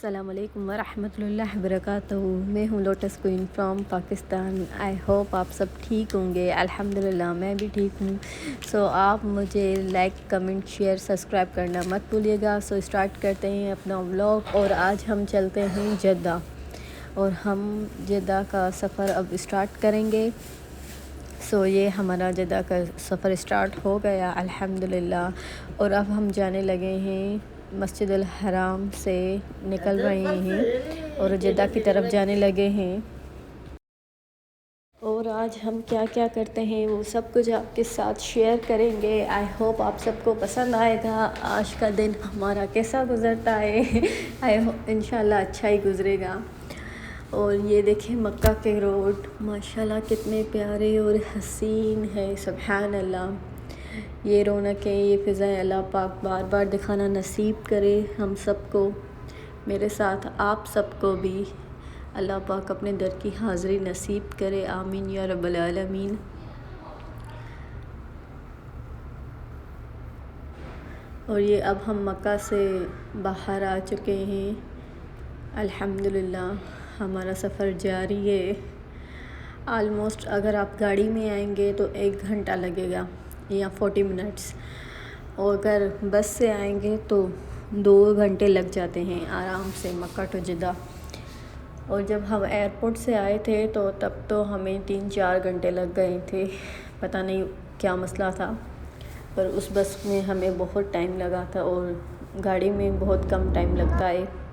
अस्सलाम वालेकुम वरहमतुल्लाहि वबरकातुहू। मैं हूँ lotus queen from Pakistan. I hope आप सब ठीक होंगे। अल्हम्दुलिल्लाह मैं भी ठीक हूँ। आप मुझे लाइक कमेंट शेयर सब्सक्राइब करना मत भूलिएगा। स्टार्ट करते हैं अपना व्लॉग। और आज हम चलते हैं जद्दा और हम जद्दा का सफ़र अब स्टार्ट करेंगे। ये हमारा जद्दा का सफ़र स्टार्ट हो गया अल्हम्दुलिल्लाह। और अब हम जाने लगे हैं, मस्जिद अल हराम से निकल रहे हैं और जद्दा की तरफ जाने लगे हैं। और आज हम क्या क्या करते हैं वो सब कुछ आपके साथ शेयर करेंगे। आई होप आप सबको पसंद आएगा। आज का दिन हमारा कैसा गुज़रता है आई होप इंशाल्लाह अच्छा ही गुज़रेगा। और ये देखें मक्का के रोड माशाल्लाह कितने प्यारे और हसीन है। सुभान अल्लाह। ये रौनकें, ये फ़िज़ाएँ अल्लाह पाक बार बार दिखाना नसीब करे हम सबको, मेरे साथ आप सबको भी अल्लाह पाक अपने दर की हाज़िरी नसीब करे। आमीन या रब्बल आलमीन। और ये अब हम मक्का से बाहर आ चुके हैं अल्हम्दुलिल्लाह। हमारा सफ़र जारी है। आलमोस्ट अगर आप गाड़ी में आएंगे तो 1 घंटा लगेगा या 40 मिनट्स, और अगर बस से आएंगे तो 2 घंटे लग जाते हैं आराम से मक्का टू जद्दा। और जब हम एयरपोर्ट से आए थे तो तब तो हमें 3-4 घंटे लग गए थे। पता नहीं क्या मसला था, पर उस बस में हमें बहुत टाइम लगा था और गाड़ी में बहुत कम टाइम लगता है।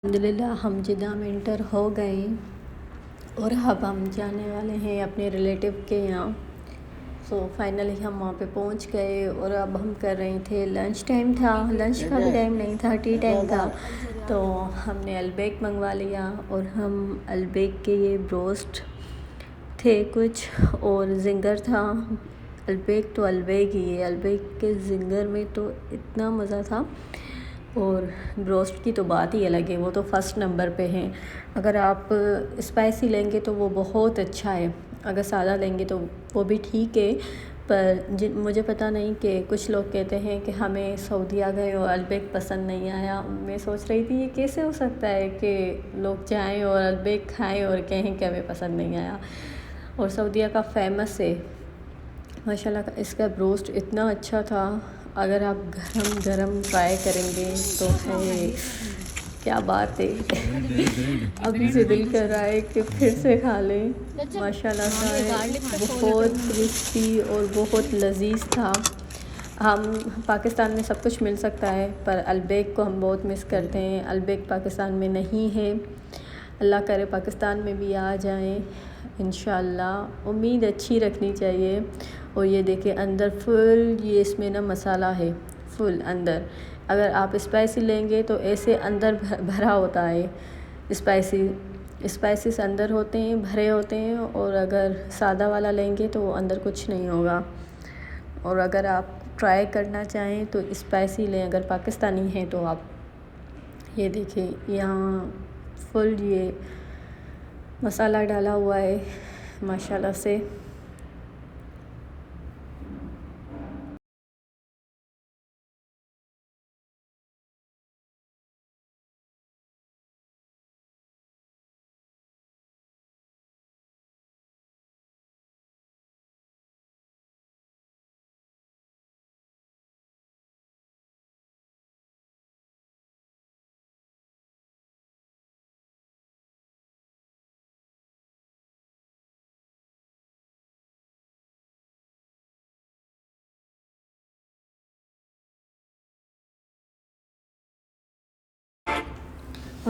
अल्हम्दुलिल्लाह हम जद्दा में इंटर हो गए और अब हम जाने वाले हैं अपने रिलेटिव के यहाँ। फाइनली हम वहाँ पे पहुँच गए और अब हम कर रहे थे, लंच टाइम था। लंच का भी टाइम नहीं था, टी टाइम था। तो हमने अलबेक मंगवा लिया और हम अलबेक के ये ब्रोस्ट थे कुछ और जिंगर था। अलबेक तो अलबेक ही है, अलबेक के जिंगर में तो इतना मज़ा था। और ब्रोस्ट की तो बात ही अलग है, वो तो फ़र्स्ट नंबर पे हैं। अगर आप स्पाइसी लेंगे तो वो बहुत अच्छा है, अगर सादा लेंगे तो वो भी ठीक है। पर मुझे पता नहीं कि कुछ लोग कहते हैं कि हमें सऊदीया गए और अलबेक पसंद नहीं आया। मैं सोच रही थी ये कैसे हो सकता है कि लोग जाएं और अलबेक खाएं और कहें कि हमें पसंद नहीं आया। और सऊदीया का फेमस है माशाल्लाह। इसका ब्रोस्ट इतना अच्छा था, अगर आप गरम गरम ट्राई करेंगे तो है क्या बात है अभी से दिल कर रहा है कि फिर से खा लें। माशाल्लाह से बहुत क्रिस्पी और बहुत लजीज था। हम पाकिस्तान में सब कुछ मिल सकता है, पर अलबेक को हम बहुत मिस करते हैं। अलबेक पाकिस्तान में नहीं है। अल्लाह करे पाकिस्तान में भी आ जाएं इंशाल्लाह। उम्मीद अच्छी रखनी चाहिए। और ये देखिए अंदर फुल, ये इसमें ना मसाला है फुल अंदर। अगर आप स्पाइसी लेंगे तो ऐसे अंदर भरा होता है स्पाइसेस अंदर होते हैं, भरे होते हैं। और अगर सादा वाला लेंगे तो अंदर कुछ नहीं होगा। और अगर आप ट्राई करना चाहें तो स्पाइसी लें, अगर पाकिस्तानी हैं तो आप। ये देखिए यहाँ फुल ये मसाला डाला हुआ है माशाल्लाह से।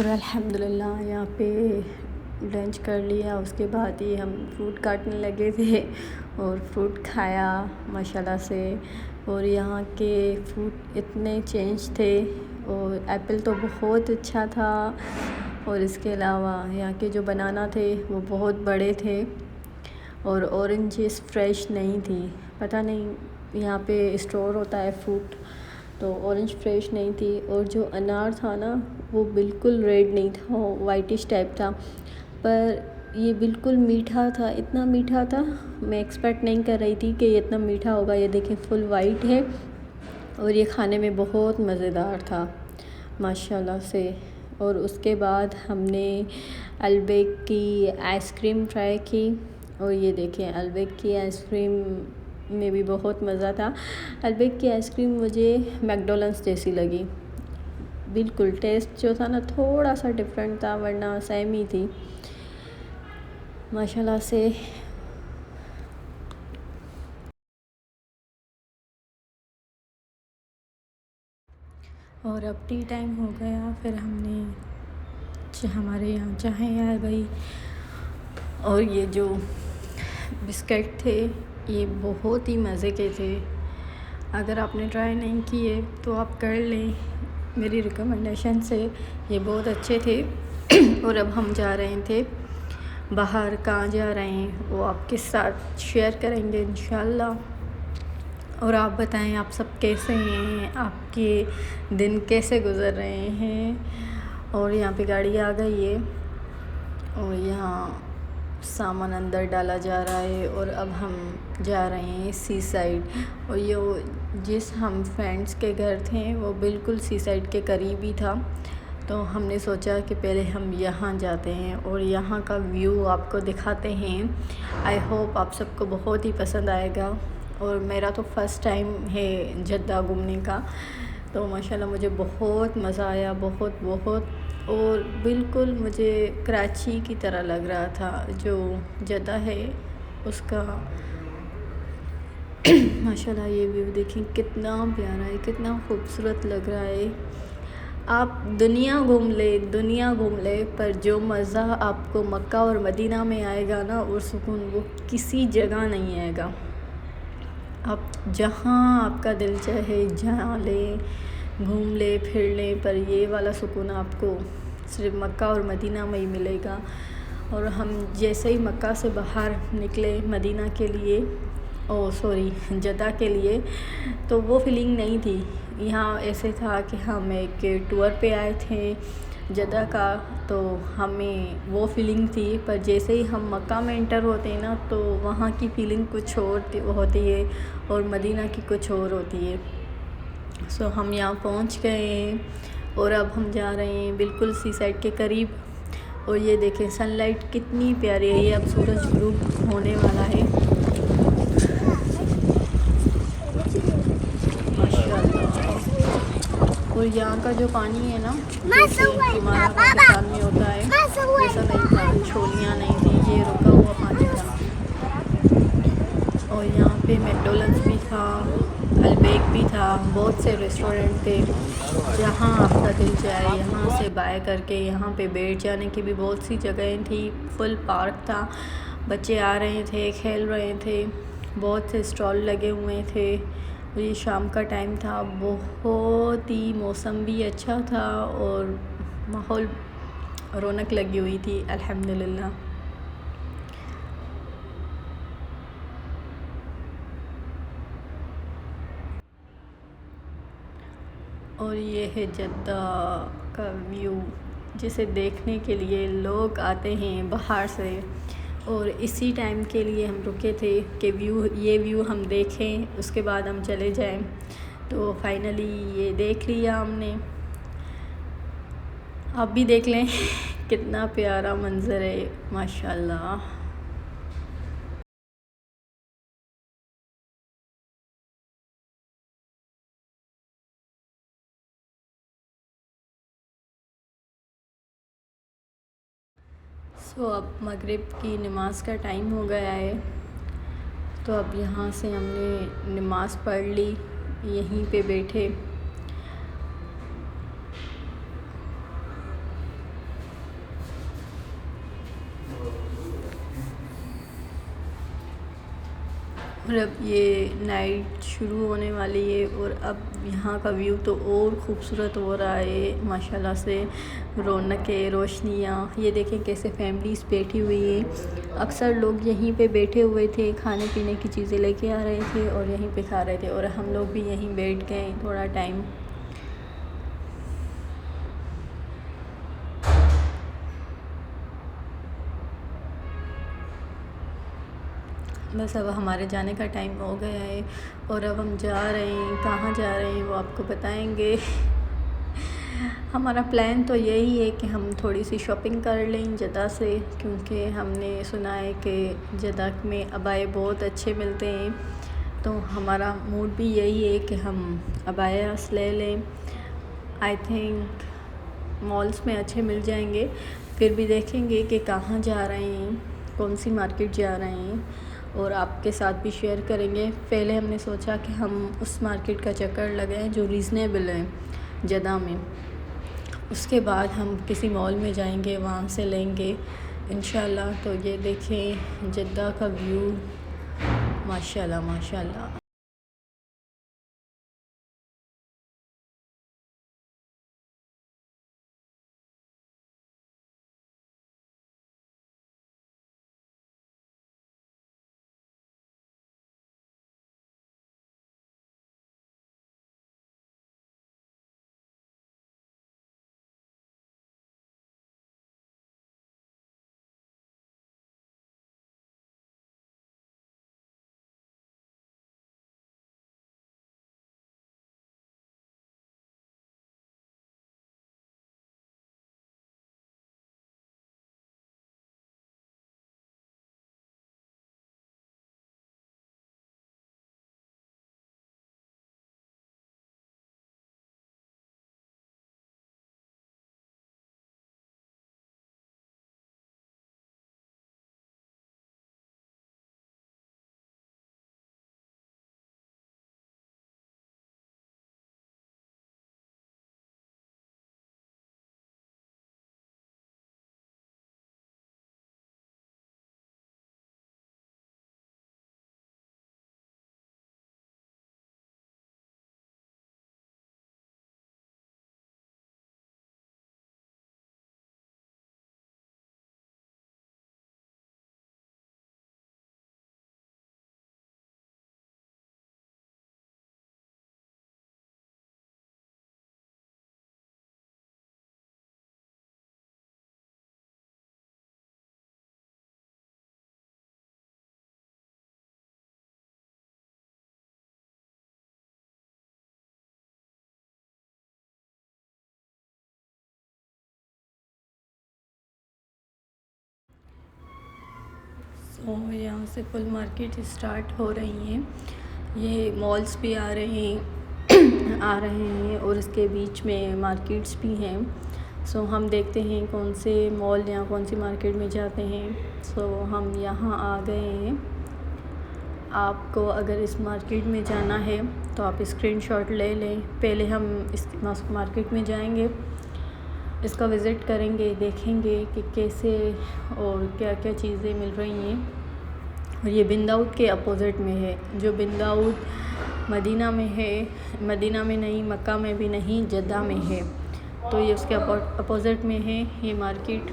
और अल्हम्दुलिल्लाह यहाँ पे लंच कर लिया। उसके बाद ही हम फ्रूट काटने लगे थे और फ्रूट खाया माशाल्लाह से। और यहाँ के फ्रूट इतने चेंज थे और एप्पल तो बहुत अच्छा था। और इसके अलावा यहाँ के जो बनाना थे वो बहुत बड़े थे और ऑरेंजेस फ्रेश नहीं थी। पता नहीं यहाँ पे स्टोर होता है फ्रूट, तो ऑरेंज फ्रेश नहीं थी। और जो अनार था ना वो बिल्कुल रेड नहीं था, वाइटिश टाइप था, पर ये बिल्कुल मीठा था, इतना मीठा था मैं एक्सपेक्ट नहीं कर रही थी कि ये इतना मीठा होगा। ये देखिए फुल वाइट है और ये खाने में बहुत मज़ेदार था माशाल्लाह से। और उसके बाद हमने अल्बेक की आइसक्रीम ट्राई की और ये देखें अल्बेक की आइसक्रीम में भी बहुत मज़ा था। अल्बेक की आइसक्रीम मुझे मैकडॉनल्ड्स जैसी लगी, बिल्कुल टेस्ट जो था ना थोड़ा सा डिफरेंट था, वरना सेम ही थी माशाल्लाह से। और अब टी टाइम हो गया, फिर हमने हमारे यहाँ चाय आ गई। और ये जो बिस्किट थे ये बहुत ही मज़े के थे, अगर आपने ट्राई नहीं किए तो आप कर लें, मेरी रिकमेंडेशन से ये बहुत अच्छे थे। और अब हम जा रहे थे बाहर, कहाँ जा रहे हैं वो आपके साथ शेयर करेंगे इंशाल्लाह। और आप बताएं आप सब कैसे हैं, आपके दिन कैसे गुज़र रहे हैं। और यहाँ पे गाड़ी आ गई है और यहाँ सामान अंदर डाला जा रहा है और अब हम जा रहे हैं सी साइड। और ये जिस हम फ्रेंड्स के घर थे वो बिल्कुल सी साइड के करीब ही था, तो हमने सोचा कि पहले हम यहाँ जाते हैं और यहाँ का व्यू आपको दिखाते हैं। आई होप आप सबको बहुत ही पसंद आएगा। और मेरा तो फ़र्स्ट टाइम है जद्दा घूमने का, तो माशाल्लाह मुझे बहुत मज़ा आया, बहुत बहुत। और बिल्कुल मुझे कराची की तरह लग रहा था जो जद्दा है उसका। माशाल्लाह ये व्यू देखें कितना प्यारा है, कितना खूबसूरत लग रहा है। आप दुनिया घूम ले पर जो मज़ा आपको मक्का और मदीना में आएगा ना और सुकून, वो किसी जगह नहीं आएगा। आप जहाँ आपका दिल चाहे जहाँ ले घूम ले फिर ले, पर ये वाला सुकून आपको सिर्फ मक्का और मदीना में ही मिलेगा। और हम जैसे ही मक्का से बाहर निकले मदीना के लिए, जद्दा के लिए, तो वो फीलिंग नहीं थी। यहाँ ऐसे था कि हम एक टूर पे आए थे जद्दा का, तो हमें वो फीलिंग थी। पर जैसे ही हम मक्का में एंटर होते हैं ना तो वहाँ की फीलिंग कुछ और होती है और मदीना की कुछ और होती है। सो हम यहाँ पहुँच गए हैं और अब हम जा रहे हैं बिल्कुल सी साइड के करीब। और ये देखें सनलाइट कितनी प्यारी है, ये अब सूरज ग्रुप होने वाला है माशाल्लाह। और यहाँ का जो पानी है ना जैसे हमारा पाकिस्तान में होता है वैसा नहीं था, छोलियाँ नहीं थी, ये रुका हुआ पानी था। और यहाँ पे मैकडॉनल्ड्स भी था, अल्बेक भी था, बहुत से रेस्टोरेंट थे। जहाँ आपका दिल जाए यहाँ से बाय करके यहाँ पे बैठ जाने की भी बहुत सी जगहें थी। फुल पार्क था, बच्चे आ रहे थे, खेल रहे थे, बहुत से स्टॉल लगे हुए थे। और ये शाम का टाइम था, बहुत ही मौसम भी अच्छा था और माहौल रौनक लगी हुई थी अल्हम्दुलिल्लाह। और ये है जद्दा का व्यू, जिसे देखने के लिए लोग आते हैं बाहर से। और इसी टाइम के लिए हम रुके थे कि ये व्यू हम देखें, उसके बाद हम चले जाएं। तो फाइनली ये देख लिया हमने, आप भी देख लें कितना प्यारा मंज़र है माशाल्लाह। सो अब मगरिब की नमाज़ का टाइम हो गया है, तो अब यहाँ से हमने नमाज़ पढ़ ली, यहीं पे बैठे। और अब ये नाइट शुरू होने वाली है और अब यहाँ का व्यू तो और ख़ूबसूरत हो रहा है माशाल्लाह से। रौनकें, रोशनियाँ, ये देखें कैसे फैमिलीज़ बैठी हुई है। अक्सर लोग यहीं पे बैठे हुए थे, खाने पीने की चीज़ें लेके आ रहे थे और यहीं पे खा रहे थे और हम लोग भी यहीं बैठ गए थोड़ा टाइम। बस अब हमारे जाने का टाइम हो गया है और अब हम जा रहे हैं। कहाँ जा रहे हैं वो आपको बताएंगे। हमारा प्लान तो यही है कि हम थोड़ी सी शॉपिंग कर लें जद्दा से, क्योंकि हमने सुना है कि जद्दा में अबाए बहुत अच्छे मिलते हैं। तो हमारा मूड भी यही है कि हम अबायास ले लें। आई थिंक मॉल्स में अच्छे मिल जाएंगे, फिर भी देखेंगे कि कहाँ जा रहे हैं, कौन सी मार्केट जा रहे हैं और आपके साथ भी शेयर करेंगे। पहले हमने सोचा कि हम उस मार्केट का चक्कर लगाएं जो रीज़नेबल है जद्दा में, उसके बाद हम किसी मॉल में जाएंगे, वहाँ से लेंगे इंशाल्लाह। तो ये देखें जद्दा का व्यू, माशाल्लाह माशाल्लाह। और यहाँ से फुल मार्केट स्टार्ट हो रही हैं। ये मॉल्स भी आ रहे हैं आ रहे हैं और इसके बीच में मार्केट्स भी हैं। सो हम देखते हैं कौन से मॉल या कौन सी मार्केट में जाते हैं। सो हम यहाँ आ गए हैं। आपको अगर इस मार्केट में जाना है तो आप स्क्रीनशॉट ले लें। पहले हम इस मार्केट में जाएंगे, इसका विज़िट करेंगे, देखेंगे कि कैसे और क्या क्या चीज़ें मिल रही हैं। और ये बिन दाऊद के अपोज़िट में है। जो बिन दाऊद मदीना में है, मदीना में नहीं, मक्का में भी नहीं, जद्दा में है। तो ये उसके अपोज़िट में है ये मार्केट।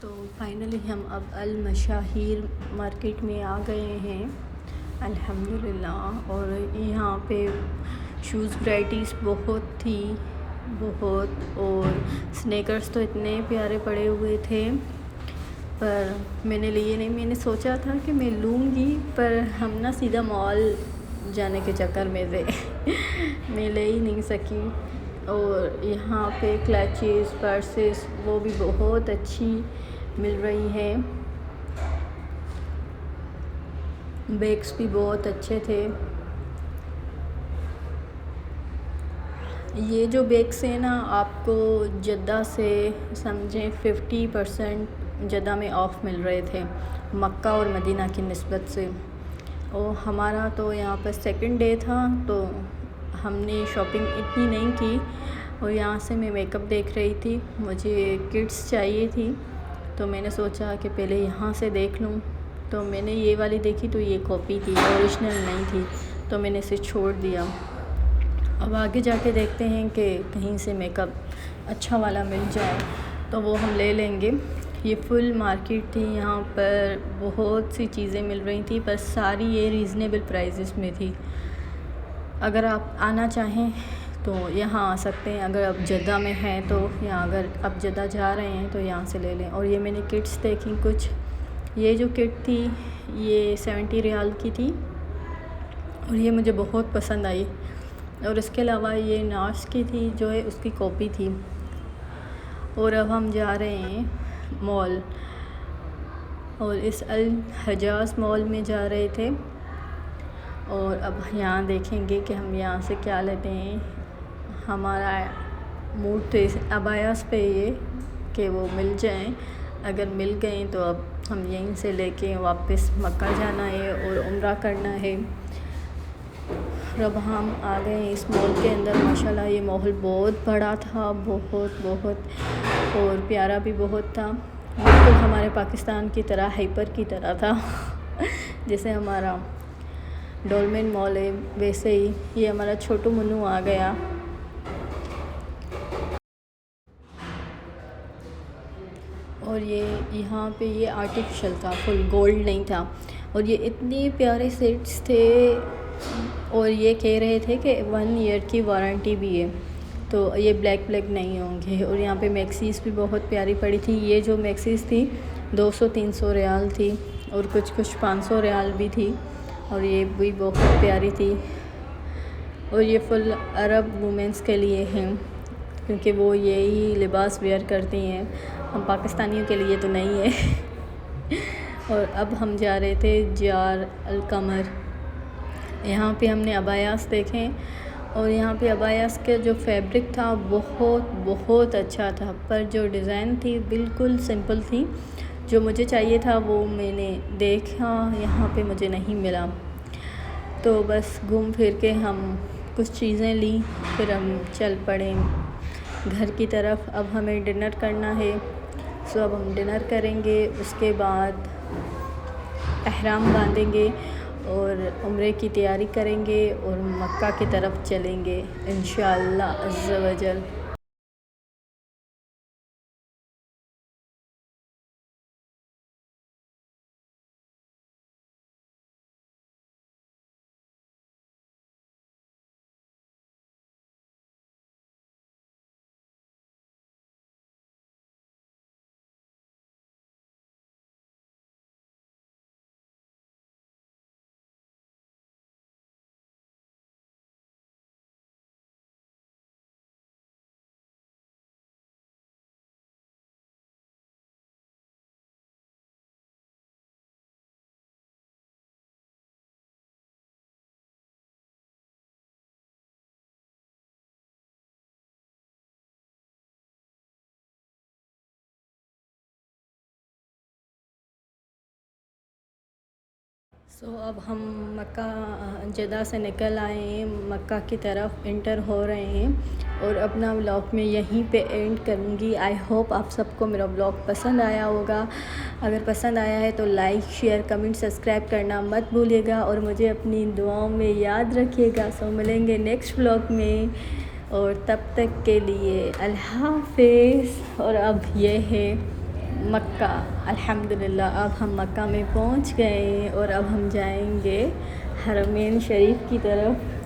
तो फाइनली हम अब अल मशाहिर मार्केट में आ गए हैं अल्हम्दुलिल्लाह। और यहाँ पे शूज़ वैराइटीज़ बहुत थी, बहुत। और स्नेकर्स तो इतने प्यारे पड़े हुए थे, पर मैंने लिए नहीं। मैंने सोचा था कि मैं लूँगी, पर हम ना सीधा मॉल जाने के चक्कर में से मैं ले ही नहीं सकी। और यहाँ पे क्लचेस, पर्सेस वो भी बहुत अच्छी मिल रही हैं। बैग्स भी बहुत अच्छे थे। ये जो बैग्स हैं ना, आपको जद्दा से समझें 50% जद्दा में ऑफ़ मिल रहे थे मक्का और मदीना की निस्बत से। और हमारा तो यहाँ पर सेकंड डे था, तो हमने शॉपिंग इतनी नहीं की। और यहाँ से मैं मेकअप देख रही थी, मुझे किट्स चाहिए थी, तो मैंने सोचा कि पहले यहाँ से देख लूँ। तो मैंने ये वाली देखी तो ये कॉपी थी, ओरिजिनल नहीं थी, तो मैंने इसे छोड़ दिया। अब आगे जाके देखते हैं कि कहीं से मेकअप अच्छा वाला मिल जाए तो वो हम ले लेंगे। ये फुल मार्केट थी, यहाँ पर बहुत सी चीज़ें मिल रही थी, पर सारी ये रीज़नेबल प्राइसेस में थी। अगर आप आना चाहें तो यहाँ आ सकते हैं। अगर आप जद्दा में हैं तो यहाँ, अगर आप जद्दा जा रहे हैं तो यहाँ से ले लें। और ये मैंने किट्स देखी कुछ, ये जो किट थी ये 70 रियाल की थी और ये मुझे बहुत पसंद आई। और इसके अलावा ये नार्स की थी जो है उसकी कॉपी थी। और अब हम जा रहे हैं मॉल, और इस अल हजाज मॉल में जा रहे थे। और अब यहाँ देखेंगे कि हम यहाँ से क्या लेते हैं। हमारा मूड तो इस अबायास पे ये कि वो मिल जाएं। अगर मिल गए तो अब हम यहीं से लेके वापस मक्का जाना है और उम्रा करना है। अब हम आ गए इस मॉल के अंदर। माशाल्लाह ये मॉल बहुत बड़ा था, बहुत और प्यारा भी बहुत था। बिल्कुल हमारे पाकिस्तान की तरह, हाइपर की तरह था जैसे हमारा डोलमेन मॉल है वैसे ही ये हमारा छोटू मुन्नू आ गया। और ये यहाँ पे ये आर्टिफिशियल था, फुल गोल्ड नहीं था। और ये इतने प्यारे सेट्स थे और ये कह रहे थे कि 1 ईयर की वारंटी भी है, तो ये ब्लैक नहीं होंगे। और यहाँ पे मैक्सीज़ भी बहुत प्यारी पड़ी थी। ये जो मैक्सीज़ थी 200-300 रियाल थी और कुछ 500 रियाल भी थी। और ये भी बहुत प्यारी थी। और ये फुल अरब वुमेंस के लिए हैं क्योंकि वो यही लिबास वेयर करती हैं, हम पाकिस्तानियों के लिए तो नहीं है और अब हम जा रहे थे जार अल कमर। यहाँ पे हमने अबायास देखे और यहाँ पे अबायास के जो फैब्रिक था बहुत अच्छा था, पर जो डिज़ाइन थी बिल्कुल सिंपल थी। जो मुझे चाहिए था वो मैंने देखा, यहाँ पे मुझे नहीं मिला। तो बस घूम फिर के हम कुछ चीज़ें ली, फिर हम चल पड़े घर की तरफ। अब हमें डिनर करना है, सो अब हम डिनर करेंगे। उसके बाद एहराम बांधेंगे और उम्रे की तैयारी करेंगे और मक्का की तरफ चलेंगे इंशाअल्लाह अज़्ज़ व जल। सो अब हम मक्का जद्दा से निकल आए हैं, मक्का की तरफ इंटर हो रहे हैं और अपना व्लॉग मैं यहीं पे एंड करूँगी। आई होप आप सबको मेरा व्लॉग पसंद आया होगा। अगर पसंद आया है तो लाइक, शेयर, कमेंट, सब्सक्राइब करना मत भूलिएगा और मुझे अपनी दुआओं में याद रखिएगा। सो मिलेंगे नेक्स्ट व्लॉग में और तब तक के लिए अल्लाह हाफ़िज़। और अब ये है मक्का, अल्हम्दुलिल्लाह अब हम मक्का में पहुंच गए और अब हम जाएंगे हरमैन शरीफ की तरफ।